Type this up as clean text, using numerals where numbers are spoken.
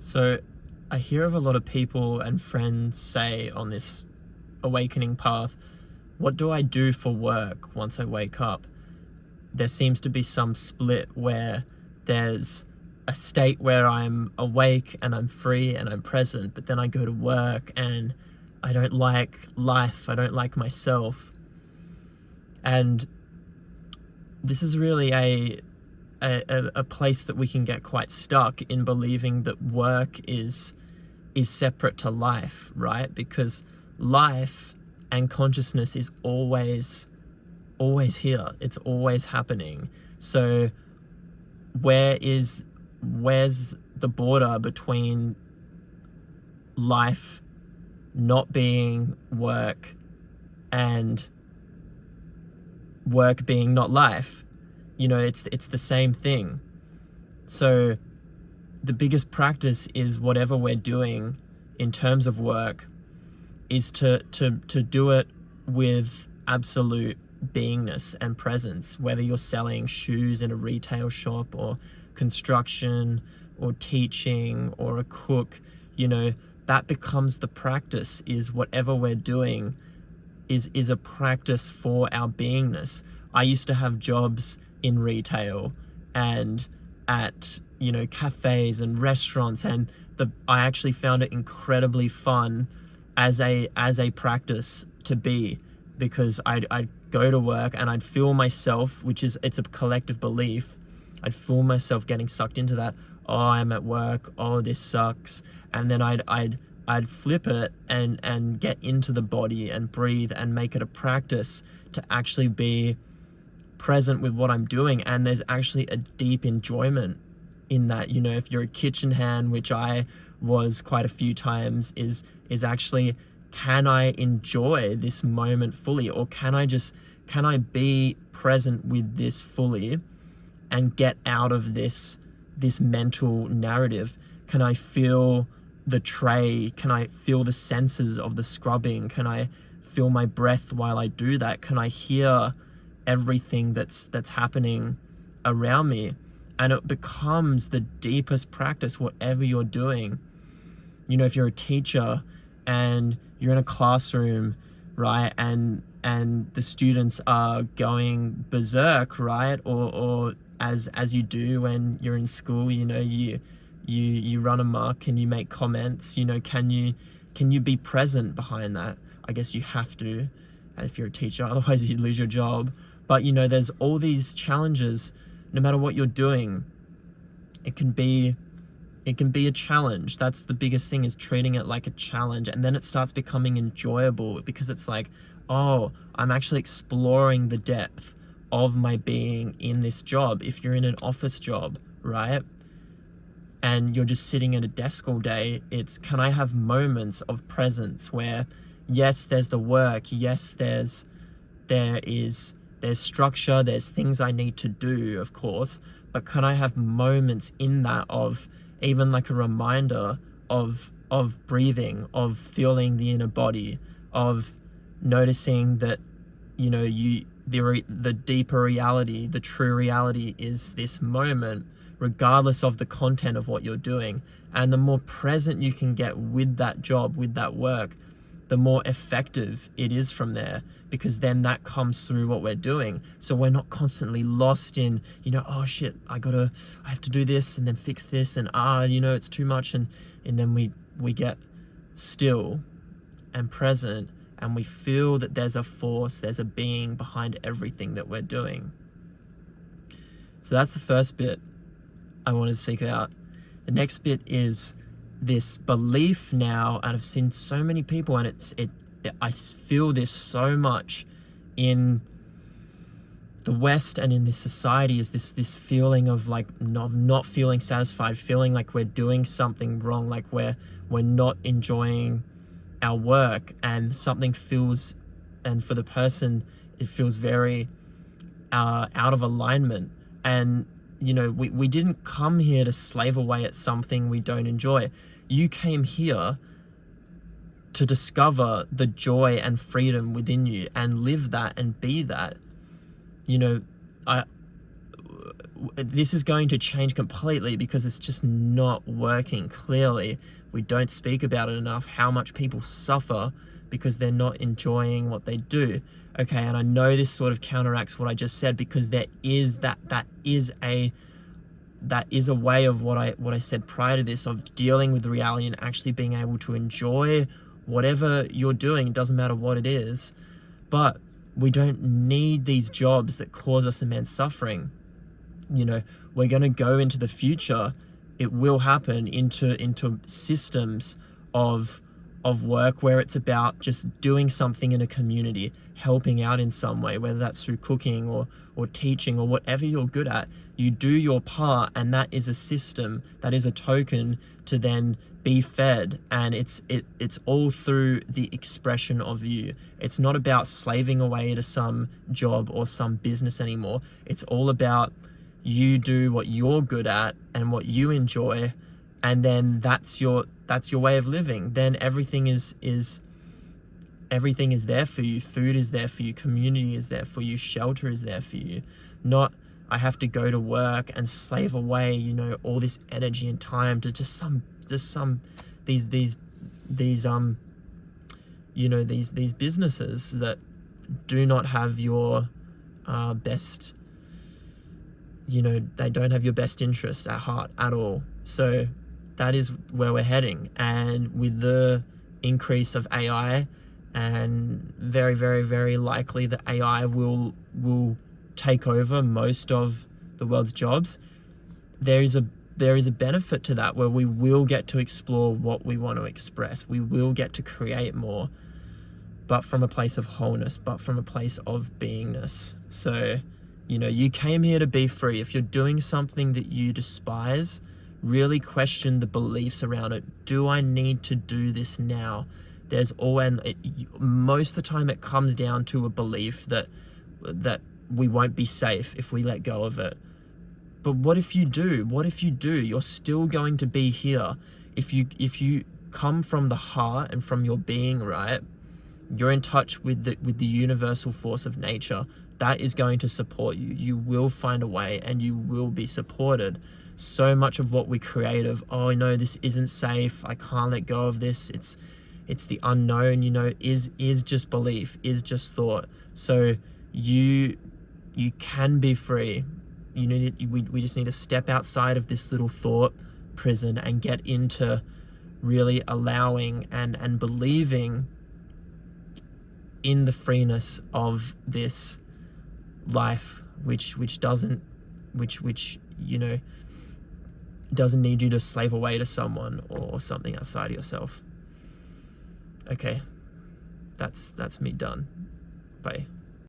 So I hear of a lot of people and friends say on this awakening path, what do I do for work once I wake up? There seems to be some split where there's a state where I'm awake and I'm free and I'm present, but then I go to work and I don't like life, I don't like myself. And this is really a place that we can get quite stuck in, believing that work is separate to life, right? Because life and consciousness is always here. It's always happening. So where's the border between life not being work and work being not life? It's the same thing. So the biggest practice is whatever we're doing in terms of work is to do it with absolute beingness and presence, whether you're selling shoes in a retail shop or construction or teaching or a cook. That becomes the practice, is whatever we're doing is a practice for our beingness. I used to have jobs in retail and at cafes and restaurants, and I actually found it incredibly fun as a practice to be, because I'd go to work and I'd feel myself, it's a collective belief, I'd feel myself getting sucked into that. Oh, I'm at work, oh, this sucks. And then I'd flip it and get into the body and breathe and make it a practice to actually be present with what I'm doing. And there's actually a deep enjoyment in that. If you're a kitchen hand, which I was quite a few times, is actually, can I enjoy this moment fully, or can I be present with this fully and get out of this mental narrative? Can I feel the tray? Can I feel the senses of the scrubbing? Can I feel my breath while I do that? Can I hear everything that's happening around me? And it becomes the deepest practice, whatever you're doing. If you're a teacher and you're in a classroom, right, and the students are going berserk, right, or as you do when you're in school, you run amok and you make comments. Can you be present behind that? I guess you have to, if you're a teacher, otherwise you lose your job. But there's all these challenges. No matter what you're doing, it can be a challenge. That's the biggest thing, is treating it like a challenge. And then it starts becoming enjoyable, because it's like, oh, I'm actually exploring the depth of my being in this job. If you're in an office job, right, and you're just sitting at a desk all day, it's, can I have moments of presence where, yes, there's the work, yes, there's structure, there's things I need to do, of course, but can I have moments in that of even like a reminder of breathing, of feeling the inner body, of noticing that the deeper reality, the true reality is this moment, regardless of the content of what you're doing. And the more present you can get with that job, with that work, the more effective it is from there, because then that comes through what we're doing. So we're not constantly lost in, oh shit, I have to do this and then fix this, and it's too much, and then we get still and present, and we feel that there's a force, there's a being behind everything that we're doing. So that's the first bit I want to seek out. The next bit is this belief now, and I've seen so many people, and I feel this so much in the West and in this society, is this feeling of like not feeling satisfied, feeling like we're doing something wrong, like we're not enjoying our work, and something feels, and for the person it feels very out of alignment. And we didn't come here to slave away at something we don't enjoy. You came here to discover the joy and freedom within you and live that and be that. this is going to change completely because it's just not working. Clearly, we don't speak about it enough, how much people suffer because they're not enjoying what they do. Okay, and I know this sort of counteracts what I just said, because there is that is a way of what I said prior to this, of dealing with reality and actually being able to enjoy whatever you're doing. It doesn't matter what it is, but we don't need these jobs that cause us immense suffering. You know, we're going to go into the future, it will happen, into systems of work where it's about just doing something in a community, helping out in some way, whether that's through cooking or teaching or whatever you're good at. You do your part, and that is a system, that is a token to then be fed, and it's all through the expression of you. It's not about slaving away to some job or some business anymore. It's all about you do what you're good at and what you enjoy, and then that's your way of living. Then everything is there for you. Food is there for you, community is there for you, shelter is there for you. Not, I have to go to work and slave away, you know, all this energy and time to these businesses that do not have your best, you know, they don't have your best interests at heart at all. So that is where we're heading. And with the increase of AI, and very, very, very likely that AI will take over most of the world's jobs, there is a benefit to that, where we will get to explore what we want to express. We will get to create more, but from a place of wholeness, but from a place of beingness. So, you know, you came here to be free. If you're doing something that you despise, really question the beliefs around it. Do I need to do this now? Most of the time it comes down to a belief that we won't be safe if we let go of it. But what if you do? What if you do? You're still going to be here. If you come from the heart and from your being, right, you're in touch with the universal force of nature. That is going to support you. You will find a way, and you will be supported. So much of what we create of, oh no, this isn't safe, I can't let go of this, it's the unknown, you know, is just belief, is just thought. So you can be free. We just need to step outside of this little thought prison and get into really allowing and believing in the freeness of this life, which doesn't need you to slave away to someone or something outside of yourself. Okay, that's me done. Bye.